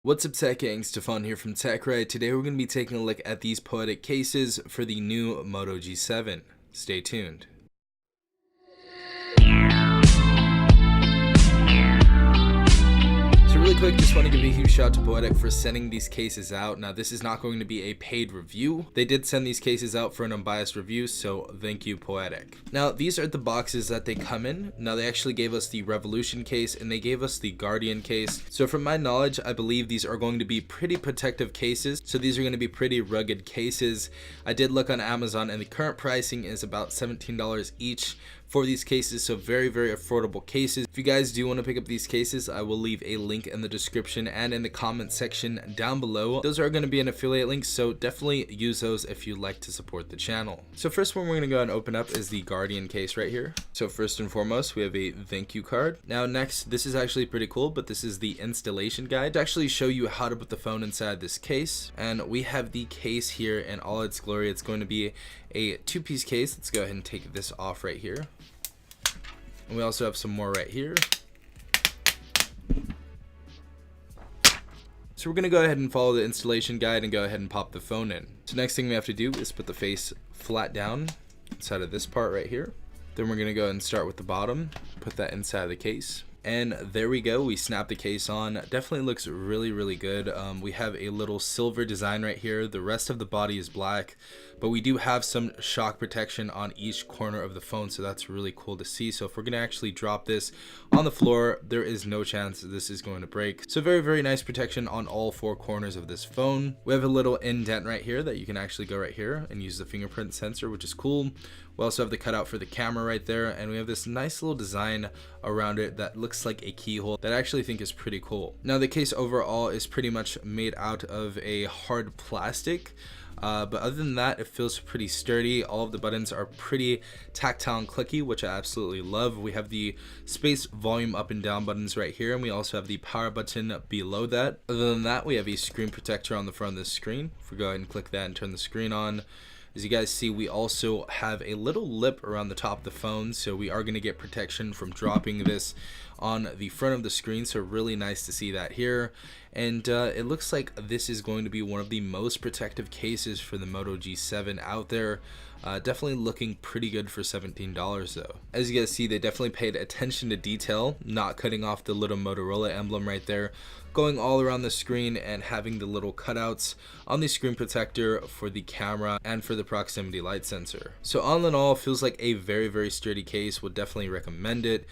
What's up, Tech Gang? Stefan here from TechRight. Today we're going to be taking a look at these Poetic cases for the new Moto G7. Stay tuned. Really quick, just want to give a huge shout out to Poetic for sending these cases out. Now, this is not going to be a paid review. They did send these cases out for an unbiased review, so thank you, Poetic. Now, these are the boxes that they come in. Now, they actually gave us the Revolution case and they gave us the Guardian case. So from my knowledge, I believe these are going to be pretty protective cases. So these are going to be pretty rugged cases. I did look on Amazon and the current pricing is about $17 each for these cases, so very affordable cases. If you guys do want to pick up these cases, I will leave a link in the description and in the comment section down below. Those are going to be an affiliate link, so definitely use those if you'd like to support the channel. So first one we're going to go ahead and open up is the Guardian case right here. So first and foremost, we have a thank you card. Now next, this is actually pretty cool, but this is the installation guide to actually show you how to put the phone inside this case. And we have the case here in all its glory. It's going to be a two-piece case. Let's go ahead and take this off right here. And we also have some more right here. So we're going to go ahead and follow the installation guide and go ahead and pop the phone in. So next thing we have to do is put the face flat down inside of this part right here. Then we're going to go ahead and start with the bottom, put that inside the case. And there we go, we snap the case on. Definitely looks really good. We have a little silver design right here. The rest of the body is black, but we do have some shock protection on each corner of the phone, so that's really cool to see. So if we're gonna actually drop this on the floor, there is no chance this is going to break. So very nice protection on all four corners of this phone. We have a little indent right here that you can actually go right here and use the fingerprint sensor, which is cool. We also have the cutout for the camera right there, and we have this nice little design around it that looks like a keyhole that I actually think is pretty cool. Now the case overall is pretty much made out of a hard plastic, but other than that, it feels pretty sturdy. All of the buttons are pretty tactile and clicky, which I absolutely love. We have the space, volume up and down buttons right here, and we also have the power button below that. Other than that, we have a screen protector on the front of the screen. If we go ahead and click that and turn the screen on, as you guys see, we also have a little lip around the top of the phone, so we are going to get protection from dropping this on the front of the screen, so really nice to see that here. And it looks like this is going to be one of the most protective cases for the Moto G7 out there. Definitely looking pretty good for $17 though. As you guys see, they definitely paid attention to detail, not cutting off the little Motorola emblem right there, going all around the screen and having the little cutouts on the screen protector for the camera and for the proximity light sensor. So all in all, feels like a very sturdy case. Would definitely recommend it.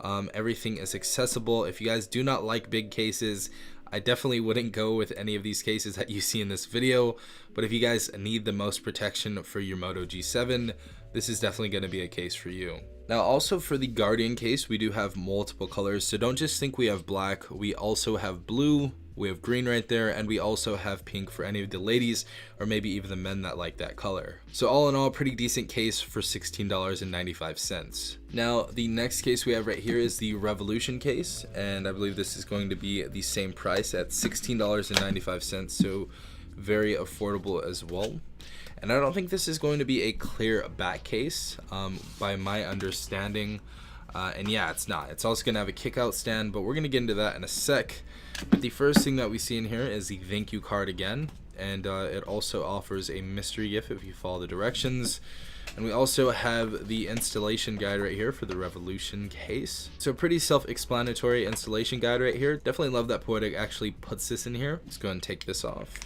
Everything is accessible. If you guys do not like big cases, I definitely wouldn't go with any of these cases that you see in this video, but if you guys need the most protection for your Moto G7, this is definitely going to be a case for you. Now also for the Guardian case, we do have multiple colors, so don't just think we have black. We also have blue, we have green right there, and we also have pink for any of the ladies or maybe even the men that like that color. So all in all, pretty decent case for $16.95. Now the next case we have right here is the Revolution case, and I believe this is going to be the same price at $16.95, so very affordable as well. And I don't think this is going to be a clear back case by my understanding. And yeah, it's not. It's also going to have a kick out stand, but we're going to get into that in a sec. But the first thing that we see in here is the thank you card again. And it also offers a mystery gift if you follow the directions. And we also have the installation guide right here for the Revolution case. So pretty self-explanatory installation guide right here. Definitely love that Poetic actually puts this in here. Let's go ahead and take this off.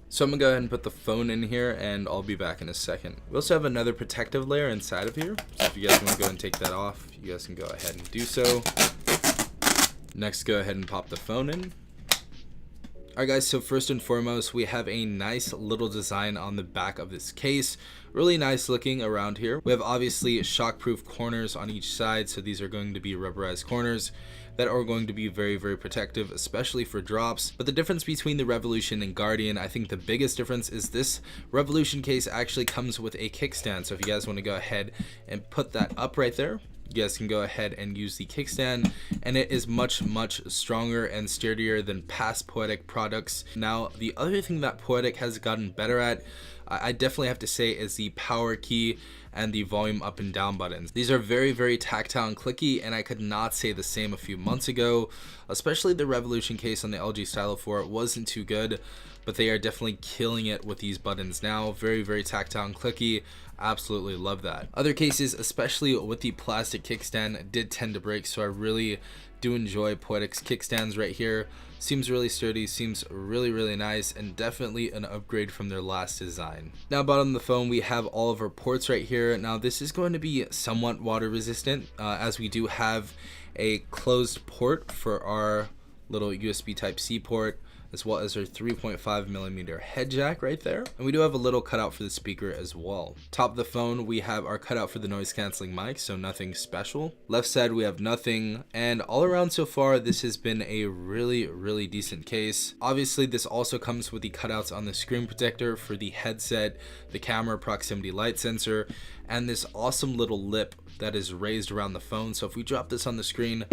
So I'm gonna go ahead and put the phone in here and I'll be back in a second. We also have another protective layer inside of here. So if you guys wanna go and take that off, you guys can go ahead and do so. Next, go ahead and pop the phone in. Alright guys, so first and foremost, we have a nice little design on the back of this case. Really nice looking around here. We have obviously shockproof corners on each side, so these are going to be rubberized corners that are going to be very protective, especially for drops. But the difference between the Revolution and Guardian, I think the biggest difference is this Revolution case actually comes with a kickstand. So if you guys want to go ahead and put that up right there, you guys can go ahead and use the kickstand, and it is much stronger and sturdier than past Poetic products. Now the other thing that Poetic has gotten better at, I definitely have to say is the power key and the volume up and down buttons. These are very, very tactile and clicky, and I could not say the same a few months ago. Especially the Revolution case on the LG Stylo 4 wasn't too good, but they are definitely killing it with these buttons now. Very, very tactile and clicky. Absolutely love that. Other cases, especially with the plastic kickstand, did tend to break, so I really do enjoy Poetic's kickstands right here. Seems really sturdy, seems really, really nice, and definitely an upgrade from their last design. Now, bottom of the phone, we have all of our ports right here. Now, this is going to be somewhat water resistant, as we do have a closed port for our little USB Type-C port, as well as our 3.5mm head jack right there. And we do have a little cutout for the speaker as well. Top of the phone, we have our cutout for the noise canceling mic, so nothing special. Left side, we have nothing. And all around so far, this has been a really, really decent case. Obviously, this also comes with the cutouts on the screen protector for the headset, the camera proximity light sensor, and this awesome little lip that is raised around the phone. So if we drop this on the screen,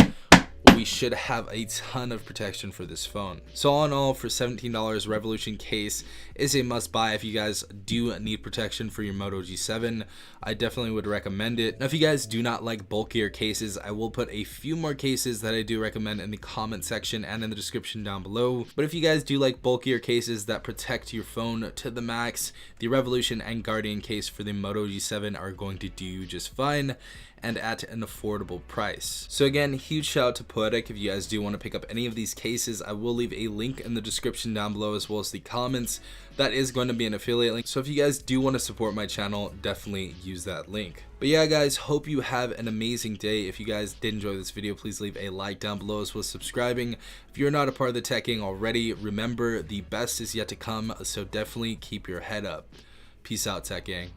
we should have a ton of protection for this phone. So all in all, for $17, Revolution case is a must buy if you guys do need protection for your Moto G7. I definitely would recommend it. Now, if you guys do not like bulkier cases, I will put a few more cases that I do recommend in the comment section and in the description down below. But if you guys do like bulkier cases that protect your phone to the max, the Revolution and Guardian case for the Moto G7 are going to do you just fine, and at an affordable price. So again, huge shout out to Poetic. If you guys do want to pick up any of these cases, I will leave a link in the description down below as well as the comments. That is going to be an affiliate link, so if you guys do want to support my channel, definitely use that link. But yeah guys, hope you have an amazing day. If you guys did enjoy this video, please leave a like down below as well as subscribing. If you're not a part of the tech gang already, remember the best is yet to come, so definitely keep your head up. Peace out, tech gang.